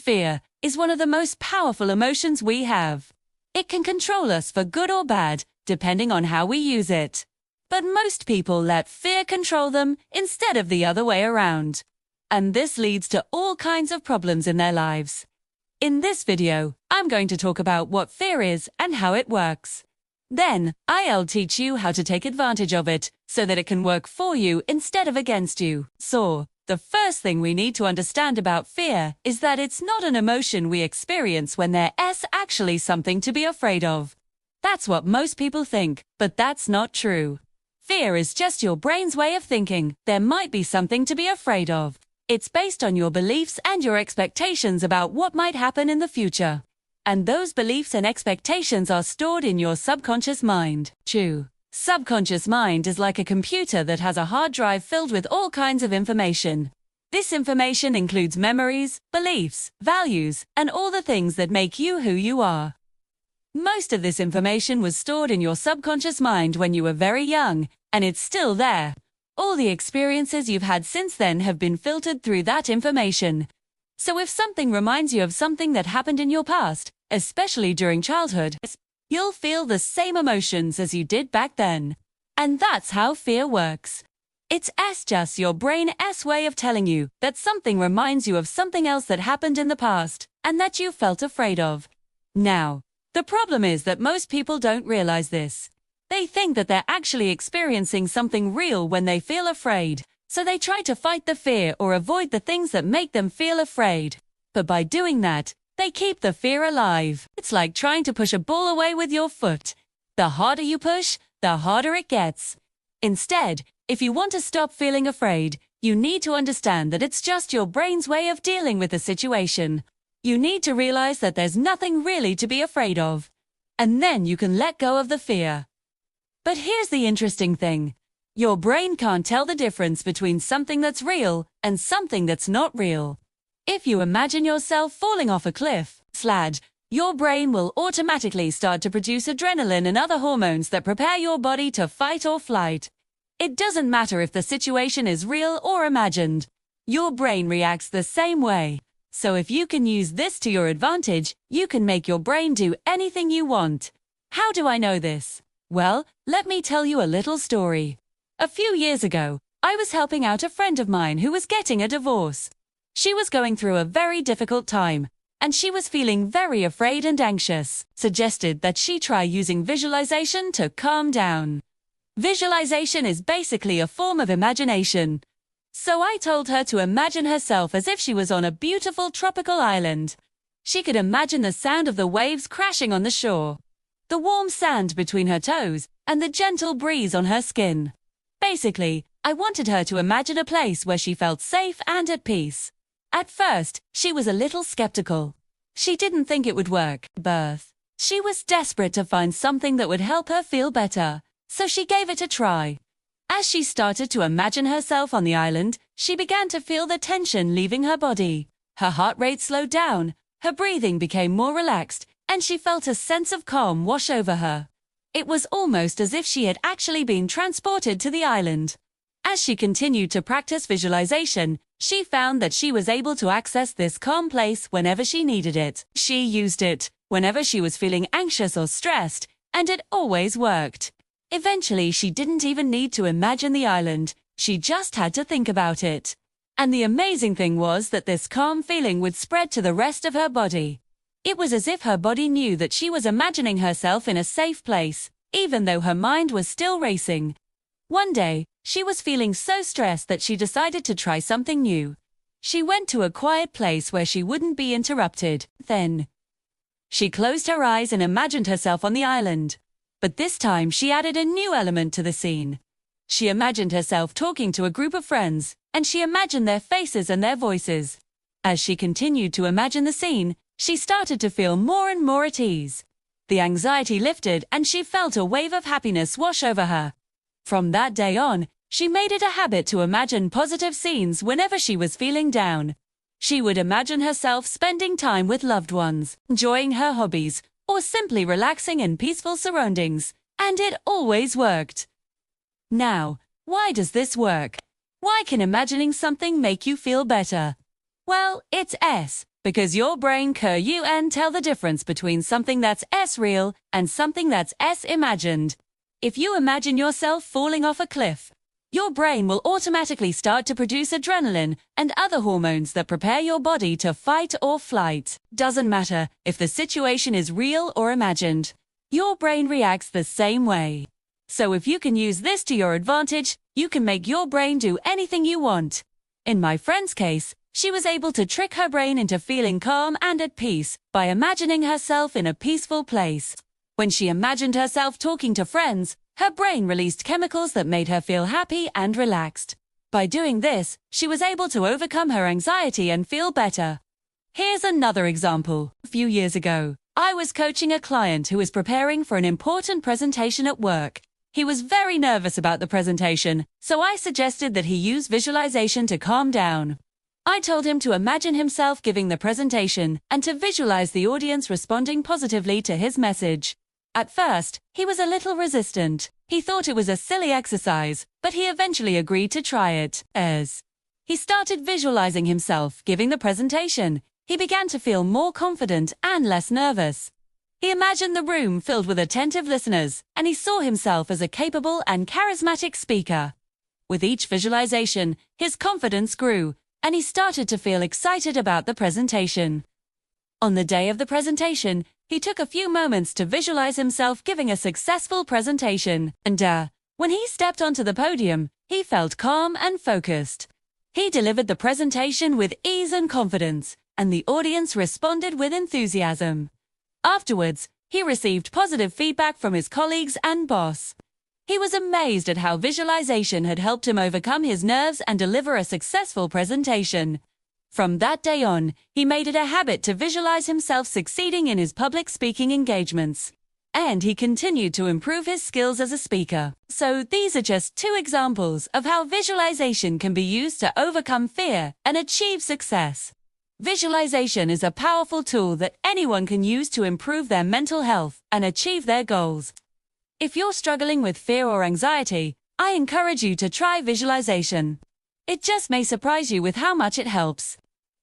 Fear is one of the most powerful emotions we have. It can control us for good or bad, depending on how we use it. But most people let fear control them instead of the other way around. And this leads to all kinds of problems in their lives. In this video, I'm going to talk about what fear is and how it works. Then, I'll teach you how to take advantage of it so that it can work for you instead of against you. So, the first thing we need to understand about fear is that it's not an emotion we experience when there's actually something to be afraid of. That's what most people think, but that's not true. Fear is just your brain's way of thinking there might be something to be afraid of. It's based on your beliefs and your expectations about what might happen in the future. And those beliefs and expectations are stored in your subconscious mind. Subconscious mind is like a computer that has a hard drive filled with all kinds of information. This information includes memories, beliefs, values, and all the things that make you who you are. Most of this information was stored in your subconscious mind when you were very young, and it's still there. All the experiences you've had since then have been filtered through that information. So if something reminds you of something that happened in your past, especially during childhood, you'll feel the same emotions as you did back then. And that's how fear works. It's just your brain's way of telling you that something reminds you of something else that happened in the past and that you felt afraid of. Now, the problem is that most people don't realize this. They think that they're actually experiencing something real when they feel afraid, so they try to fight the fear or avoid the things that make them feel afraid. But by doing that, they keep the fear alive. It's like trying to push a ball away with your foot. The harder you push, the harder it gets. Instead, if you want to stop feeling afraid, you need to understand that it's just your brain's way of dealing with the situation. You need to realize that there's nothing really to be afraid of. And then you can let go of the fear. But here's the interesting thing. Your brain can't tell the difference between something that's real and something that's not real. If you imagine yourself falling off a cliff, your brain will automatically start to produce adrenaline and other hormones that prepare your body to fight or flight. It doesn't matter if the situation is real or imagined. Your brain reacts the same way. So if you can use this to your advantage, you can make your brain do anything you want. How do I know this? Well, let me tell you a little story. A few years ago, I was helping out a friend of mine who was getting a divorce. She was going through a very difficult time, and she was feeling very afraid and anxious. Suggested that she try using visualization to calm down. Visualization is basically a form of imagination. So I told her to imagine herself as if she was on a beautiful tropical island. She could imagine the sound of the waves crashing on the shore, the warm sand between her toes, and the gentle breeze on her skin. Basically, I wanted her to imagine a place where she felt safe and at peace. At first, she was a little skeptical. She didn't think it would work. She was desperate to find something that would help her feel better, so she gave it a try. As she started to imagine herself on the island, she began to feel the tension leaving her body. Her heart rate slowed down, her breathing became more relaxed, and she felt a sense of calm wash over her. It was almost as if she had actually been transported to the island. As she continued to practice visualization, she found that she was able to access this calm place whenever she needed it. She used it whenever she was feeling anxious or stressed, and it always worked. Eventually, she didn't even need to imagine the island, she just had to think about it. And the amazing thing was that this calm feeling would spread to the rest of her body. It was as if her body knew that she was imagining herself in a safe place, even though her mind was still racing. One day, she was feeling so stressed that she decided to try something new. She went to a quiet place where she wouldn't be interrupted. Then, she closed her eyes and imagined herself on the island. But this time she added a new element to the scene. She imagined herself talking to a group of friends, and she imagined their faces and their voices. As she continued to imagine the scene, she started to feel more and more at ease. The anxiety lifted and she felt a wave of happiness wash over her. From that day on, she made it a habit to imagine positive scenes whenever she was feeling down. She would imagine herself spending time with loved ones, enjoying her hobbies, or simply relaxing in peaceful surroundings, and it always worked. Now, why does this work? Why can imagining something make you feel better? Well, it's because your brain can tell the difference between something that's real and something that's imagined. If you imagine yourself falling off a cliff, your brain will automatically start to produce adrenaline and other hormones that prepare your body to fight or flight. Doesn't matter if the situation is real or imagined, your brain reacts the same way. So if you can use this to your advantage, you can make your brain do anything you want. In my friend's case, she was able to trick her brain into feeling calm and at peace by imagining herself in a peaceful place. When she imagined herself talking to friends, her brain released chemicals that made her feel happy and relaxed. By doing this, she was able to overcome her anxiety and feel better. Here's another example. A few years ago, I was coaching a client who was preparing for an important presentation at work. He was very nervous about the presentation, so I suggested that he use visualization to calm down. I told him to imagine himself giving the presentation and to visualize the audience responding positively to his message. At first, he was a little resistant. He thought it was a silly exercise, but he eventually agreed to try it. As he started visualizing himself giving the presentation, he began to feel more confident and less nervous. He imagined the room filled with attentive listeners, and he saw himself as a capable and charismatic speaker. With each visualization, his confidence grew, and he started to feel excited about the presentation. On the day of the presentation, he took a few moments to visualize himself giving a successful presentation, and when he stepped onto the podium, he felt calm and focused. He delivered the presentation with ease and confidence, and the audience responded with enthusiasm. Afterwards, he received positive feedback from his colleagues and boss. He was amazed at how visualization had helped him overcome his nerves and deliver a successful presentation. From that day on, he made it a habit to visualize himself succeeding in his public speaking engagements. And he continued to improve his skills as a speaker. So these are just 2 examples of how visualization can be used to overcome fear and achieve success. Visualization is a powerful tool that anyone can use to improve their mental health and achieve their goals. If you're struggling with fear or anxiety, I encourage you to try visualization. It just may surprise you with how much it helps.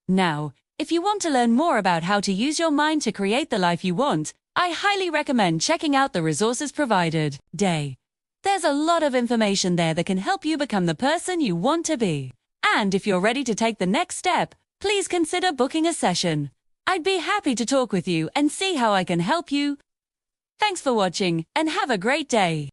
Now, if you want to learn more about how to use your mind to create the life you want, I highly recommend checking out the resources provided. There's a lot of information there that can help you become the person you want to be. And if you're ready to take the next step, please consider booking a session. I'd be happy to talk with you and see how I can help you. Thanks for watching, and have a great day.